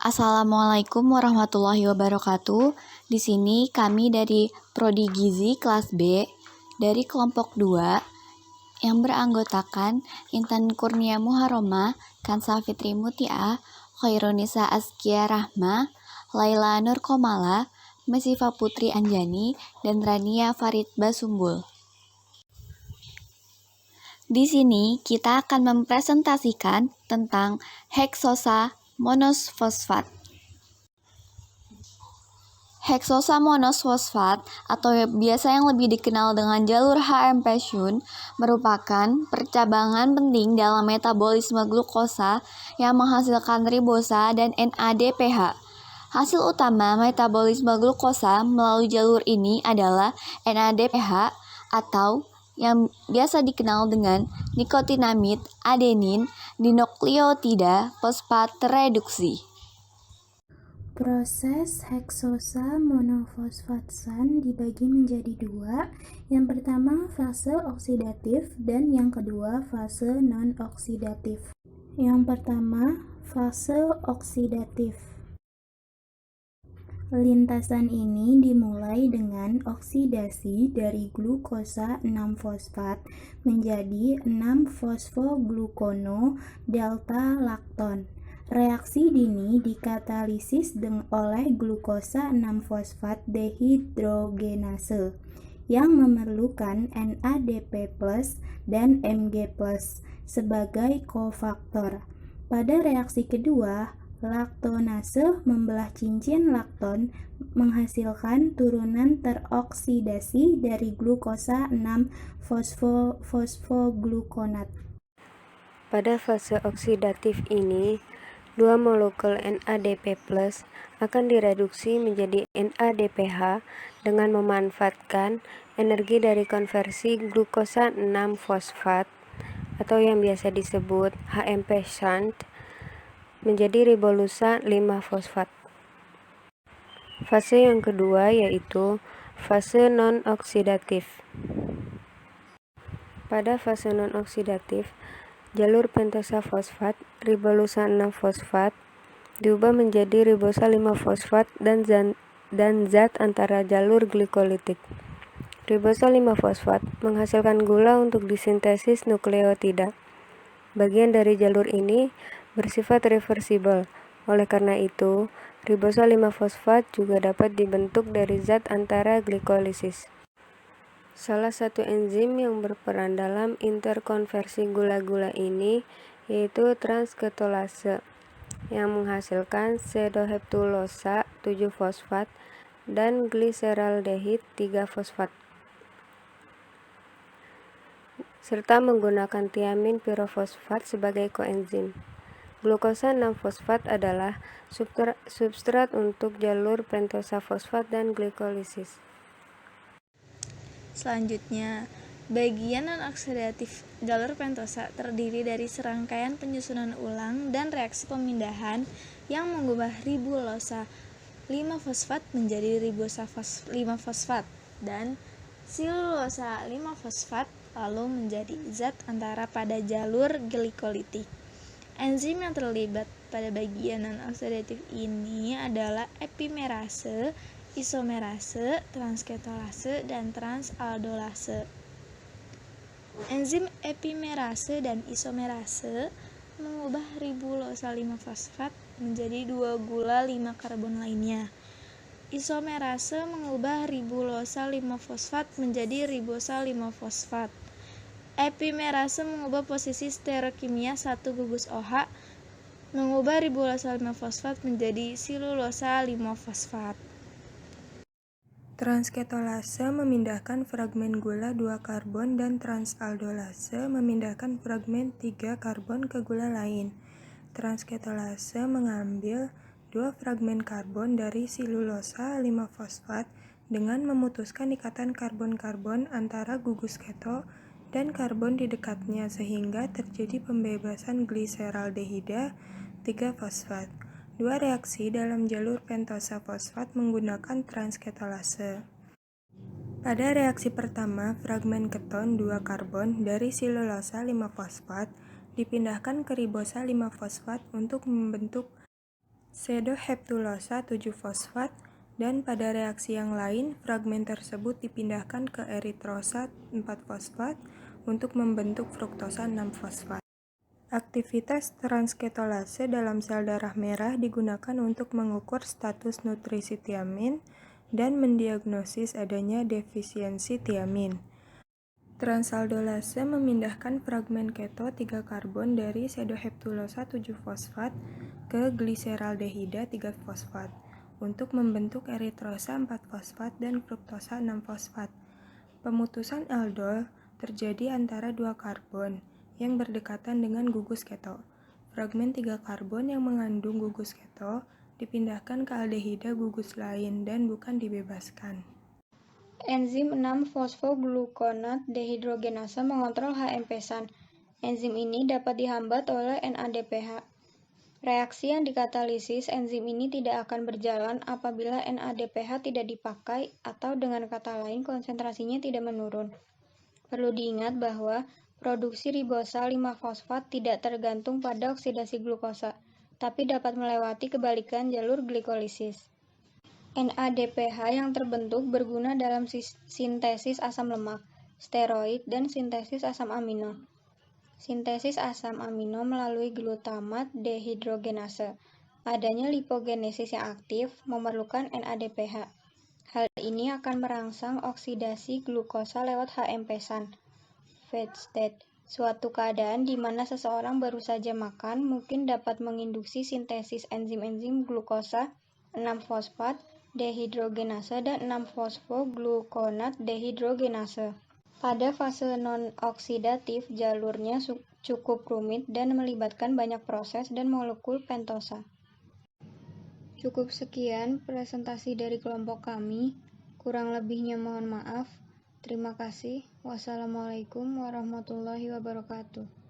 Assalamualaikum warahmatullahi wabarakatuh. Di sini kami dari Prodi Gizi kelas B dari kelompok 2 yang beranggotakan Intan Kurnia Muharromah, Kansa Fitri Mutia, Khairunisa Azkia Rahma, Laila Nur Komala, Mesifa Putri Anjani, dan Rania Farid Basumbul. Di sini kita akan mempresentasikan tentang heksosa monosfosfat. Heksosa monosfosfat atau biasa yang lebih dikenal dengan jalur HM-Shun merupakan percabangan penting dalam metabolisme glukosa yang menghasilkan ribosa dan NADPH. Hasil utama metabolisme glukosa melalui jalur ini adalah NADPH atau yang biasa dikenal dengan nikotinamid adenin dinukleotida fosfat reduksi. Proses heksosa monofosfatsan dibagi menjadi dua. Yang pertama fase oksidatif dan yang kedua fase non-oksidatif. Yang pertama fase oksidatif. Lintasan ini dimulai dengan oksidasi dari glukosa 6-fosfat menjadi 6-fosfoglukono delta lakton. Reaksi dini dikatalisis oleh glukosa 6-fosfat dehidrogenase yang memerlukan NADP+ dan Mg+ sebagai kofaktor. Pada reaksi kedua, laktonase membelah cincin lakton menghasilkan turunan teroksidasi dari glukosa 6-fosfoglukonat. Pada fase oksidatif ini, dua molekul NADP+ akan direduksi menjadi NADPH dengan memanfaatkan energi dari konversi glukosa 6-fosfat atau yang biasa disebut HMP shunt menjadi ribolusa 5-fosfat. Fase yang kedua yaitu fase non-oksidatif. Pada fase non-oksidatif, jalur pentosa fosfat ribolusa 6-fosfat diubah menjadi ribosa 5-fosfat dan zat antara jalur glikolitik. Ribosa 5-fosfat menghasilkan gula untuk disintesis nukleotida. Bagian dari jalur ini bersifat reversibel. Oleh karena itu, ribosa 5-fosfat juga dapat dibentuk dari zat antara glikolisis. Salah satu enzim yang berperan dalam interkonversi gula-gula ini yaitu transketolase yang menghasilkan sedoheptulosa 7-fosfat dan gliseraldehid 3-fosfat serta menggunakan tiamin pirofosfat sebagai koenzim. Glukosa 6-fosfat adalah substrat untuk jalur pentosa fosfat dan glikolisis. Selanjutnya, bagian non-oksidatif jalur pentosa terdiri dari serangkaian penyusunan ulang dan reaksi pemindahan yang mengubah ribosa 5-fosfat menjadi ribosa 5-fosfat dan silulosa 5-fosfat lalu menjadi zat antara pada jalur glikolitik. Enzim yang terlibat pada bagian non-oksidatif ini adalah epimerase, isomerase, transketolase, dan transaldolase. Enzim epimerase dan isomerase mengubah ribosa 5-fosfat menjadi 2 gula 5 karbon lainnya. Isomerase mengubah ribosa 5-fosfat menjadi ribosa 5-fosfat. Epimerase mengubah posisi stereokimia 1 gugus OH mengubah ribosa 5-fosfat menjadi silulosa 5-fosfat. Transketolase memindahkan fragmen gula 2 karbon dan transaldolase memindahkan fragmen 3 karbon ke gula lain. Transketolase mengambil 2 fragmen karbon dari silulosa 5-fosfat dengan memutuskan ikatan karbon-karbon antara gugus keto dan karbon di dekatnya sehingga terjadi pembebasan gliseraldehida 3-fosfat. Dua reaksi dalam jalur pentosa fosfat menggunakan transketolase. Pada reaksi pertama, fragmen keton 2 karbon dari silulosa 5-fosfat dipindahkan ke ribosa 5-fosfat untuk membentuk sedoheptulosa 7-fosfat, dan pada reaksi yang lain, fragmen tersebut dipindahkan ke eritrosa 4-fosfat untuk membentuk fruktosa 6-fosfat. Aktivitas transketolase dalam sel darah merah digunakan untuk mengukur status nutrisi tiamin dan mendiagnosis adanya defisiensi tiamin. Transaldolase memindahkan fragmen keto 3 karbon dari sedoheptulosa 7-fosfat ke gliseraldehida 3-fosfat untuk membentuk eritrosa 4-fosfat dan fruktosa 6-fosfat. Pemutusan aldol terjadi antara 2 karbon yang berdekatan dengan gugus keto. Fragmen 3 karbon yang mengandung gugus keto dipindahkan ke aldehida gugus lain dan bukan dibebaskan. Enzim 6-fosfogluconat dehidrogenase mengontrol HMP-SAN. Enzim ini dapat dihambat oleh NADPH. Reaksi yang dikatalisis enzim ini tidak akan berjalan apabila NADPH tidak dipakai atau dengan kata lain konsentrasinya tidak menurun. Perlu diingat bahwa produksi ribosa 5-fosfat tidak tergantung pada oksidasi glukosa, tapi dapat melewati kebalikan jalur glikolisis. NADPH yang terbentuk berguna dalam sintesis asam lemak, steroid, dan sintesis asam amino. Sintesis asam amino melalui glutamat dehidrogenase. Adanya lipogenesis yang aktif memerlukan NADPH. Hal ini akan merangsang oksidasi glukosa lewat HMP-SAN. Fed state, suatu keadaan di mana seseorang baru saja makan mungkin dapat menginduksi sintesis enzim-enzim glukosa 6-fosfat dehidrogenase dan 6-fosfogluconat dehidrogenase. Pada fase non-oksidatif, jalurnya cukup rumit dan melibatkan banyak proses dan molekul pentosa. Cukup sekian presentasi dari kelompok kami. Kurang lebihnya mohon maaf. Terima kasih. Wassalamualaikum warahmatullahi wabarakatuh.